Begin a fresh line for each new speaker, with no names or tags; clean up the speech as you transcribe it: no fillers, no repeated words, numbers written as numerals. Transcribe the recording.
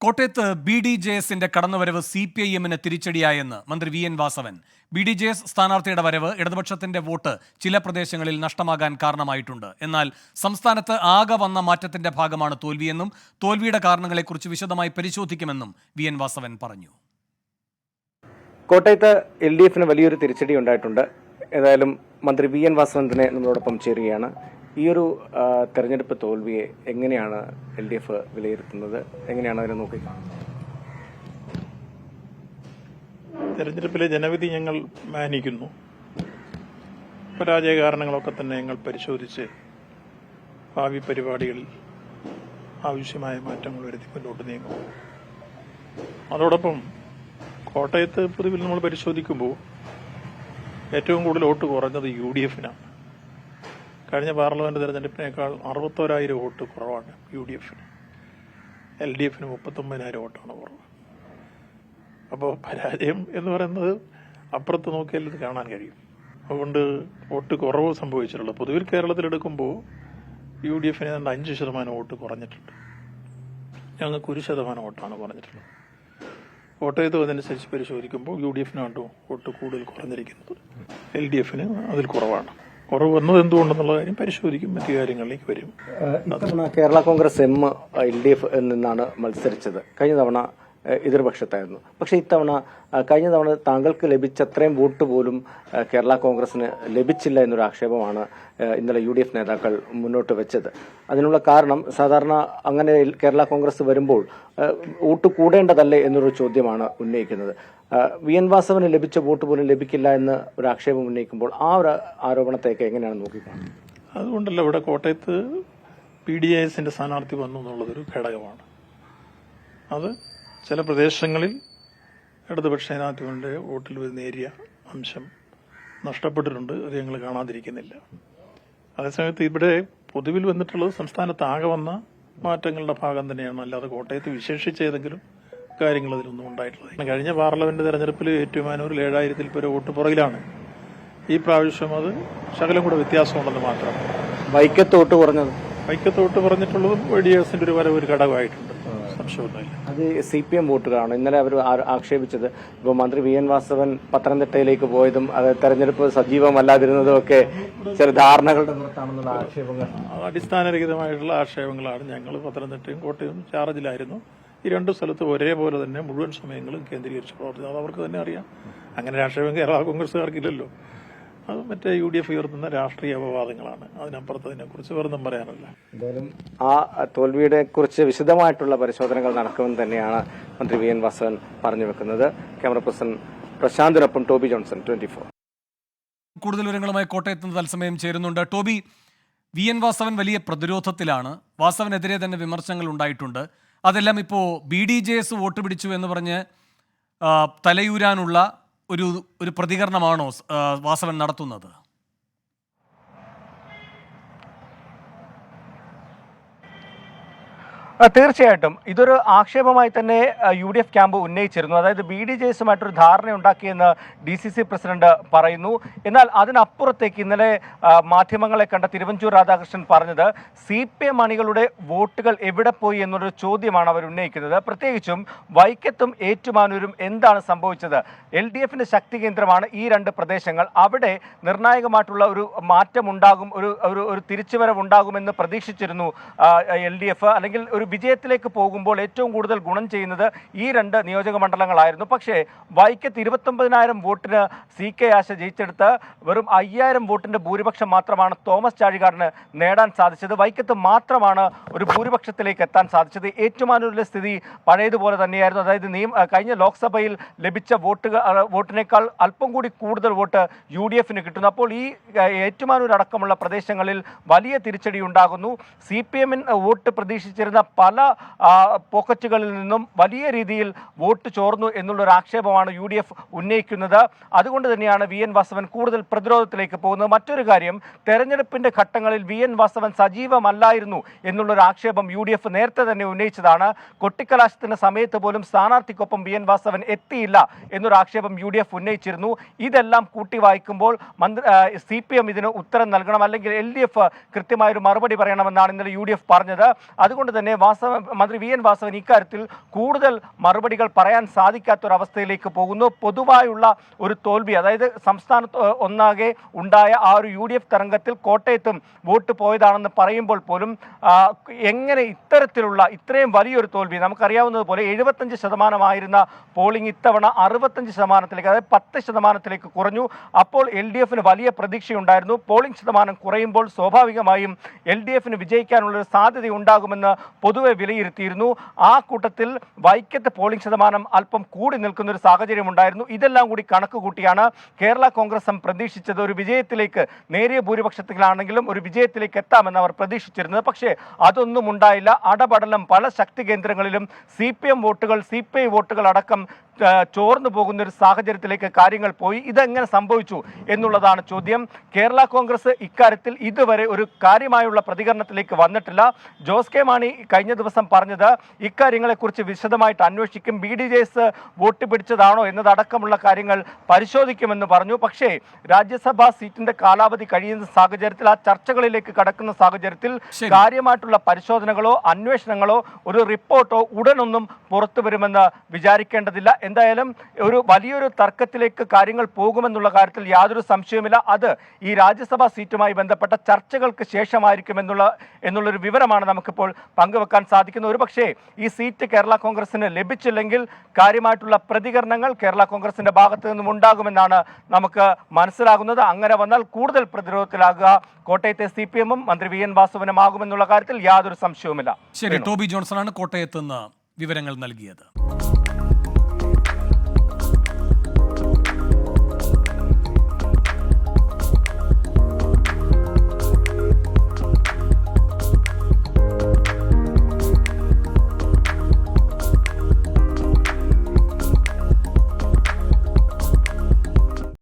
കോട്ടയത്ത് BDJSന്റെ കടന്നുവരവ് CPIM-ന് തിരിച്ചടിയായെന്ന് മന്ത്രി VN Vasavan. BDJS സ്ഥാനാർത്ഥിയുടെ വരവ് ഇടതുപക്ഷത്തിന്റെ വോട്ട് ചില പ്രദേശങ്ങളിൽ നഷ്ടമാകാൻ കാരണമായിട്ടുണ്ട്. എന്നാൽ സംസ്ഥാനത്ത് ആകെ വന്ന മാറ്റത്തിന്റെ ഭാഗമാണ് തോൽവിയെന്നും തോൽവിയുടെ കാരണങ്ങളെക്കുറിച്ച് വിശദമായി പരിശോധിക്കുമെന്നും VN വാസവൻ പറഞ്ഞു.
കോട്ടയത്ത് LDF-ന് വലിയൊരു തിരിച്ചടി ഉണ്ടായിട്ടുണ്ട്. ഏതായാലും മന്ത്രി VN വാസവൻ തന്നെ നമ്മളോടൊപ്പം ചേരുകയാണ്. ഈ ഒരു തെരഞ്ഞെടുപ്പ് തോൽവിയെ എങ്ങനെയാണ് LDF വിലയിരുത്തുന്നത്? എങ്ങനെയാണ് അതിനെ നോക്കി?
തെരഞ്ഞെടുപ്പിലെ ജനവിധി ഞങ്ങൾ മാനിക്കുന്നു. പരാജയ കാരണങ്ങളൊക്കെ തന്നെ ഞങ്ങൾ പരിശോധിച്ച് ഭാവി പരിപാടികളിൽ ആവശ്യമായ മാറ്റങ്ങൾ വരുത്തി മുന്നോട്ട് നീങ്ങും. അതോടൊപ്പം കോട്ടയത്ത് പൊതുവിൽ നമ്മൾ പരിശോധിക്കുമ്പോൾ ഏറ്റവും കൂടുതൽ വോട്ട് കുറഞ്ഞത് UDF-നാണ്. കഴിഞ്ഞ പാർലമെന്റ് തെരഞ്ഞെടുപ്പിനേക്കാൾ 61,000 വോട്ട് കുറവാണ് UDF-ന്. LDF-ന് 39,000 വോട്ടാണ് കുറവ്. അപ്പോൾ പരാജയം എന്ന് പറയുന്നത് അപ്പുറത്ത് നോക്കിയാൽ ഇത് കാണാൻ കഴിയും. അതുകൊണ്ട് വോട്ട് കുറവ് സംഭവിച്ചിട്ടുള്ളത് പൊതുവിൽ കേരളത്തിലെടുക്കുമ്പോൾ UDF-ന് 5% വോട്ട് കുറഞ്ഞിട്ടുണ്ട്. ഞങ്ങൾക്ക് 1% വോട്ടാണ് കുറഞ്ഞിട്ടുള്ളത്. കോട്ടയത്ത് അതനുസരിച്ച് പരിശോധിക്കുമ്പോൾ UDF-നാണ് വോട്ട് കൂടുതൽ കുറഞ്ഞിരിക്കുന്നത്. LDF-ന് അതിൽ കുറവാണ്. കുറവ് വന്നത് എന്തുകൊണ്ടെന്നുള്ള കാര്യം പരിശോധിക്കും, മറ്റു കാര്യങ്ങളിലേക്ക് വരും.
ഇത്തവണ കേരള കോൺഗ്രസ് M LDF നിന്നാണ് മത്സരിച്ചത്. കഴിഞ്ഞ തവണ എതിർപക്ഷത്തായിരുന്നു. പക്ഷേ ഇത്തവണ കഴിഞ്ഞ തവണ താങ്കൾക്ക് ലഭിച്ച അത്രയും വോട്ട് പോലും കേരള കോൺഗ്രസിന് ലഭിച്ചില്ല എന്നൊരു ആക്ഷേപമാണ് ഇന്നലെ UDF നേതാക്കൾ മുന്നോട്ട് വെച്ചത്. അതിനുള്ള കാരണം സാധാരണ അങ്ങനെ കേരള കോൺഗ്രസ് വരുമ്പോൾ വോട്ട് കൂടേണ്ടതല്ലേ എന്നൊരു ചോദ്യമാണ് ഉന്നയിക്കുന്നത്. VN വാസവന് ലഭിച്ച വോട്ട് പോലും ലഭിക്കില്ല എന്ന് ഒരു ആക്ഷേപം ഉന്നയിക്കുമ്പോൾ ആ ഒരു ആരോപണത്തേക്ക് എങ്ങനെയാണ് നോക്കിക്കാണുന്നത്?
അതുകൊണ്ടല്ല ഇവിടെ കോട്ടയത്ത് BDJS-ന്റെ സ്ഥാനാർത്ഥി വന്നു എന്നുള്ളതൊരു ഘടകമാണ്. അത് ചില പ്രദേശങ്ങളിൽ ഇടതുപക്ഷ ജനാധിപത്യത്തിന്റെ വോട്ടിൽ ഒരു നേരിയ അംശം നഷ്ടപ്പെട്ടിട്ടുണ്ട്. അത് ഞങ്ങൾ കാണാതിരിക്കുന്നില്ല. അതേസമയത്ത് ഇവിടെ പൊതുവിൽ വന്നിട്ടുള്ളത് സംസ്ഥാനത്ത് ആകെ വന്ന മാറ്റങ്ങളുടെ ഭാഗം തന്നെയാണ്. അല്ലാതെ കോട്ടയത്ത് വിശേഷിച്ച് ഏതെങ്കിലും കാര്യങ്ങൾ അതിലൊന്നും ഉണ്ടായിട്ടുള്ളത്. കഴിഞ്ഞ പാർലമെന്റ് തെരഞ്ഞെടുപ്പിൽ ഏറ്റുമാനൂരിൽ 7,000-ൽ പേര് വോട്ട് പുറകിലാണ്. ഈ പ്രാവശ്യം അത് ശകലം കൂടെ വ്യത്യാസമുണ്ടെന്ന് മാത്രം.
വൈക്കത്ത് വോട്ട് കുറഞ്ഞത്
വൈക്കത്ത് വോട്ട് പറഞ്ഞിട്ടുള്ളതും BDJS-ന്റെ ഒരു വരവ് ഒരു ഘടകമായിട്ടുണ്ട്.
അത് CPM വോട്ടുകളാണ്. ഇന്നലെ അവർ ആക്ഷേപിച്ചത് ഇപ്പോൾ മന്ത്രി VN വാസവൻ പത്തനംതിട്ടയിലേക്ക് പോയതും അത് തെരഞ്ഞെടുപ്പ് സജീവമല്ലാതിരുന്നതും ഒക്കെ ചില ധാരണകളുടെ പുറത്താണെന്നുള്ള ആക്ഷേപങ്ങൾ,
അടിസ്ഥാനരഹിതമായിട്ടുള്ള ആക്ഷേപങ്ങളാണ്. ഞങ്ങൾ പത്തനംതിട്ടയും കോട്ടയവും ചാർജിലായിരുന്നു. ഈ രണ്ടു സ്ഥലത്ത് ഒരേപോലെ തന്നെ മുഴുവൻ സമയങ്ങളും കേന്ദ്രീകരിച്ച് പ്രവർത്തിച്ചത് അവർക്ക് തന്നെ അറിയാം. അങ്ങനെ ആക്ഷേപം കേരള കോൺഗ്രസ്സുകാർക്കില്ലല്ലോ. അത് മറ്റേ UDF ഉയർത്തുന്ന രാഷ്ട്രീയ അപവാദങ്ങളാണ്. അതിനപ്പുറത്ത് അതിനെക്കുറിച്ച് വെറുതെ പറയാനല്ല.
എന്തായാലും ആ തോൽവിയെ കുറിച്ച് വിശദമായിട്ടുള്ള പരിശോധനകൾ നടക്കുമെന്ന് തന്നെയാണ് മന്ത്രി VN വാസവൻ പറഞ്ഞു വെക്കുന്നത്. ക്യാമറ പേഴ്സൺ പ്രശാന്തിനൊപ്പം ടോബി ജോൺസൺ, 24.
കൂടുതൽ വിവരങ്ങളുമായി കോട്ടയത്ത് നിന്ന് തത്സമയം ചേരുന്നുണ്ട് ടോബി. VN വാസവൻ വലിയ പ്രതിരോധത്തിലാണ്. വാസവനെതിരെ തന്നെ വിമർശനങ്ങൾ ഉണ്ടായിട്ടുണ്ട്. അതെല്ലാം ഇപ്പോൾ BDJS വോട്ട് പിടിച്ചു എന്ന് പറഞ്ഞ് തലയൂരാനുള്ള ഒരു പ്രതികരണമാണോ വാസവൻ നടത്തുന്നത്?
തീർച്ചയായിട്ടും ഇതൊരു ആക്ഷേപമായി തന്നെ UDF ക്യാമ്പ് ഉന്നയിച്ചിരുന്നു. അതായത് BDJS-ഉമായിട്ടൊരു ധാരണയുണ്ടാക്കിയെന്ന് DCC പ്രസിഡന്റ് പറയുന്നു. എന്നാൽ അതിനപ്പുറത്തേക്ക് ഇന്നലെ മാധ്യമങ്ങളെ കണ്ട തിരുവഞ്ചൂർ രാധാകൃഷ്ണൻ പറഞ്ഞത് CPM അണികളുടെ വോട്ടുകൾ എവിടെ പോയി എന്നൊരു ചോദ്യമാണ് അവർ ഉന്നയിക്കുന്നത്. പ്രത്യേകിച്ചും വൈക്കത്തും ഏറ്റുമാനൂരും എന്താണ് സംഭവിച്ചത്? LDF-ന്റെ ശക്തി കേന്ദ്രമാണ് ഈ രണ്ട് പ്രദേശങ്ങൾ. അവിടെ നിർണായകമായിട്ടുള്ള ഒരു മാറ്റം ഉണ്ടാകും, ഒരു തിരിച്ചുവരവ് ഉണ്ടാകുമെന്ന് പ്രതീക്ഷിച്ചിരുന്നു LDF. അല്ലെങ്കിൽ ഒരു വിജയത്തിലേക്ക് പോകുമ്പോൾ ഏറ്റവും കൂടുതൽ ഗുണം ചെയ്യുന്നത് ഈ രണ്ട് നിയോജക മണ്ഡലങ്ങളായിരുന്നു. പക്ഷേ വൈക്കത്ത് 29,000 വോട്ടിന് CK ആശ ജയിച്ചെടുത്ത് വെറും 5,000 വോട്ടിന്റെ ഭൂരിപക്ഷം മാത്രമാണ് തോമസ് ചാഴികാടന് നേടാൻ സാധിച്ചത്. വൈക്കത്ത് മാത്രമാണ് ഒരു ഭൂരിപക്ഷത്തിലേക്ക് എത്താൻ സാധിച്ചത്. ഏറ്റുമാനൂരിലെ സ്ഥിതി പഴയതുപോലെ തന്നെയായിരുന്നു. അതായത് കഴിഞ്ഞ ലോക്സഭയിൽ ലഭിച്ച വോട്ടിനേക്കാൾ അല്പം കൂടി കൂടുതൽ വോട്ട് UDF-ന് കിട്ടുന്നു. അപ്പോൾ ഈ ഏറ്റുമാനൂർ അടക്കമുള്ള പ്രദേശങ്ങളിൽ വലിയ തിരിച്ചടി ഉണ്ടാകുന്നു. CPM-ന് വോട്ട് പ്രതീക്ഷിച്ചിരുന്ന പല പോക്കറ്റുകളിൽ നിന്നും വലിയ രീതിയിൽ വോട്ട് ചോർന്നു എന്നുള്ളൊരു ആക്ഷേപമാണ് UDF ഉന്നയിക്കുന്നത്. അതുകൊണ്ട് തന്നെയാണ് VN വാസവൻ കൂടുതൽ പ്രതിരോധത്തിലേക്ക് പോകുന്നത്. മറ്റൊരു കാര്യം, തെരഞ്ഞെടുപ്പിന്റെ ഘട്ടങ്ങളിൽ VN വാസവൻ സജീവമല്ലായിരുന്നു എന്നുള്ളൊരു ആക്ഷേപം UDF നേരത്തെ തന്നെ ഉന്നയിച്ചതാണ്. കൊട്ടിക്കലാശത്തിന്റെ സമയത്ത് പോലും സ്ഥാനാർത്ഥിക്കൊപ്പം VN വാസവൻ എത്തിയില്ല എന്നൊരു ആക്ഷേപം UDF ഉന്നയിച്ചിരുന്നു. ഇതെല്ലാം കൂട്ടി വായിക്കുമ്പോൾ CPM ഇതിന് ഉത്തരം നൽകണം, അല്ലെങ്കിൽ LDF കൃത്യമായൊരു മറുപടി പറയണമെന്നാണ് ഇന്നലെ UDF പറഞ്ഞത്. അതുകൊണ്ട് തന്നെ മന്ത്രി വി എൻ വാസവൻ ഇക്കാര്യത്തിൽ കൂടുതൽ മറുപടികൾ പറയാൻ സാധിക്കാത്തൊരവസ്ഥയിലേക്ക് പോകുന്നു. പൊതുവായുള്ള ഒരു തോൽവി, അതായത് സംസ്ഥാനത്ത് ഒന്നാകെ ഉണ്ടായ ആ ഒരു UDF തരംഗത്തിൽ കോട്ടയത്തും വോട്ട് പോയതാണെന്ന് പറയുമ്പോൾ പോലും എങ്ങനെ ഇത്രയും വലിയൊരു തോൽവി, നമുക്കറിയാവുന്നതുപോലെ 75% പോളിംഗ് ഇത്തവണ 65%, അതായത് 10% കുറഞ്ഞു. അപ്പോൾ LDF വലിയ പ്രതീക്ഷയുണ്ടായിരുന്നു. പോളിംഗ് ശതമാനം കുറയുമ്പോൾ സ്വാഭാവികമായും LDF വിജയിക്കാനുള്ളൊരു സാധ്യത ഉണ്ടാകുമെന്ന് പൊതുവെ വിലയിരുത്തിയിരുന്നു. ആ കൂട്ടത്തിൽ വൈക്കത്ത് പോളിംഗ് ശതമാനം അല്പം കൂടി നിൽക്കുന്ന ഒരു സാഹചര്യം ഉണ്ടായിരുന്നു. ഇതെല്ലാം കൂടി കണക്ക് കൂട്ടിയാണ് കേരള കോൺഗ്രസ് പ്രതീക്ഷിച്ചത് ഒരു വിജയത്തിലേക്ക്, നേരിയ ഭൂരിപക്ഷത്തിലാണെങ്കിലും ഒരു വിജയത്തിലേക്ക് എത്താമെന്ന് അവർ പ്രതീക്ഷിച്ചിരുന്നത്. പക്ഷേ അതൊന്നും ഉണ്ടായില്ല. അടപടലം പല ശക്തി കേന്ദ്രങ്ങളിലും CPM വോട്ടുകൾ, CPI വോട്ടുകൾ അടക്കം ചോർന്നു പോകുന്ന ഒരു സാഹചര്യത്തിലേക്ക് കാര്യങ്ങൾ പോയി. ഇതെങ്ങനെ സംഭവിച്ചു എന്നുള്ളതാണ് ചോദ്യം. കേരള കോൺഗ്രസ് ഇക്കാര്യത്തിൽ ഇതുവരെ ഒരു കാര്യമായുള്ള പ്രതികരണത്തിലേക്ക് വന്നിട്ടില്ല. ജോസ് കെ മാണി കഴിഞ്ഞ ദിവസം പറഞ്ഞത് ഇക്കാര്യങ്ങളെക്കുറിച്ച് വിശദമായിട്ട് അന്വേഷിക്കും, BDJS വോട്ട് പിടിച്ചതാണോ എന്നതടക്കമുള്ള കാര്യങ്ങൾ പരിശോധിക്കുമെന്ന് പറഞ്ഞു. പക്ഷേ രാജ്യസഭാ സീറ്റിന്റെ കാലാവധി കഴിയുന്ന സാഹചര്യത്തിൽ, ആ ചർച്ചകളിലേക്ക് കടക്കുന്ന സാഹചര്യത്തിൽ കാര്യമായിട്ടുള്ള പരിശോധനകളോ അന്വേഷണങ്ങളോ ഒരു റിപ്പോർട്ടോ ഉടനൊന്നും പുറത്തു വരുമെന്ന് വിചാരിക്കേണ്ടതില്ല. എന്തായാലും ഒരു വലിയൊരു തർക്കത്തിലേക്ക് കാര്യങ്ങൾ പോകുമെന്നുള്ള കാര്യത്തിൽ യാതൊരു സംശയവുമില്ല. അത് ഈ രാജ്യസഭാ സീറ്റുമായി ബന്ധപ്പെട്ട ചർച്ചകൾക്ക് ശേഷമായിരിക്കും എന്നുള്ളൊരു വിവരമാണ് നമുക്കിപ്പോൾ പങ്കുവെക്കാൻ സാധിക്കുന്നത്. ഒരുപക്ഷേ ഈ സീറ്റ് കേരള കോൺഗ്രസിന് ലഭിച്ചില്ലെങ്കിൽ കാര്യമായിട്ടുള്ള പ്രതികരണങ്ങൾ കേരള കോൺഗ്രസിന്റെ ഭാഗത്തു നിന്നും ഉണ്ടാകുമെന്നാണ് നമുക്ക് മനസ്സിലാകുന്നത്. അങ്ങനെ വന്നാൽ കൂടുതൽ പ്രതിരോധത്തിലാകുക കോട്ടയത്തെ CPM മന്ത്രി വി എൻ വാസവനും ആകുമെന്നുള്ള കാര്യത്തിൽ യാതൊരു സംശയവുമില്ല.
ശരി, ടോബി ജോൺസണാണ് കോട്ടയത്ത് നിന്ന് വിവരങ്ങൾ നൽകിയത്.